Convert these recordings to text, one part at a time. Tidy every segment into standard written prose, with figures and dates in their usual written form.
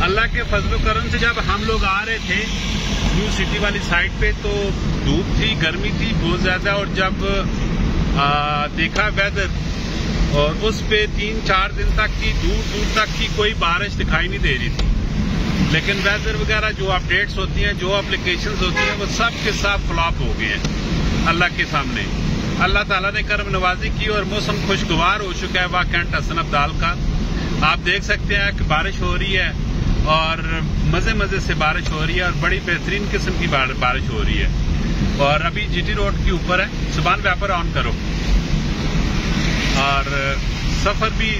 अल्लाह के फजल करम से जब हम लोग आ रहे थे न्यू सिटी वाली साइड पे तो धूप थी, गर्मी थी बहुत ज्यादा, और जब देखा वेदर और उस पे 3-4 दिन तक की दूर दूर तक की कोई बारिश दिखाई नहीं दे रही थी। लेकिन वेदर वगैरह जो अपडेट्स होती हैं, जो एप्लीकेशंस होती हैं, वो सब के सब फ्लॉप हो गए हैं अल्लाह के सामने। अल्लाह ताला ने करम नवाजी की और मौसम खुशगवार हो चुका है वहाँ कैंट हसन अब्दाल का। आप देख सकते हैं कि बारिश हो रही है और मजे मजे से बारिश हो रही है और बड़ी बेहतरीन किस्म की बारिश हो रही है। और अभी जीटी रोड के ऊपर है, सुबान व्यापार ऑन करो, और सफर भी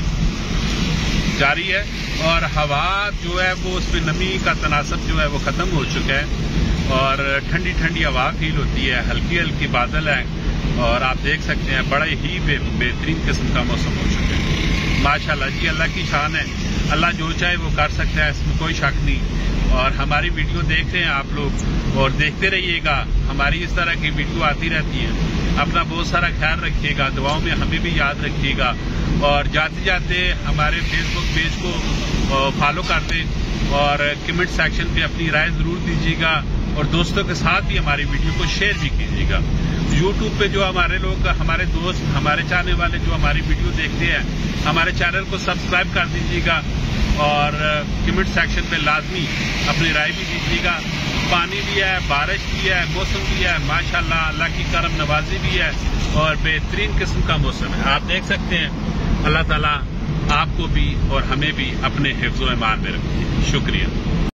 जारी है और हवा जो है वो उसमें नमी का तनासब जो है वो खत्म हो चुका है और ठंडी ठंडी हवा फील होती है, हल्की हल्की बादल है और आप देख सकते हैं बड़ा ही बेहतरीन किस्म का मौसम हो चुका है। माशाल्लाह जी, अल्लाह की शान है, अल्लाह जो चाहे वो कर सकता है, इसमें कोई शक नहीं। और हमारी वीडियो देख रहे हैं आप लोग और देखते रहिएगा, हमारी इस तरह की वीडियो आती रहती है। अपना बहुत सारा ख्याल रखिएगा, दुआओं में हमें भी याद रखिएगा और जाते जाते हमारे फेसबुक पेज को फॉलो कर दें और कमेंट सेक्शन पे अपनी राय जरूर दीजिएगा और दोस्तों के साथ भी हमारी वीडियो को शेयर भी कीजिएगा। यूट्यूब पे जो हमारे लोग, हमारे दोस्त, हमारे चाहने वाले जो हमारी वीडियो देखते हैं, हमारे चैनल को सब्सक्राइब कर दीजिएगा और कमेंट सेक्शन पे लाजमी अपनी राय भी दीजिएगा। पानी भी है, बारिश भी है, मौसम भी है, माशाल्लाह अल्लाह की करम नवाजी भी है और बेहतरीन किस्म का मौसम है। आप देख सकते हैं। अल्लाह ताला आपको भी और हमें भी अपने हिफ्ज़ो ईमान में रखे। शुक्रिया।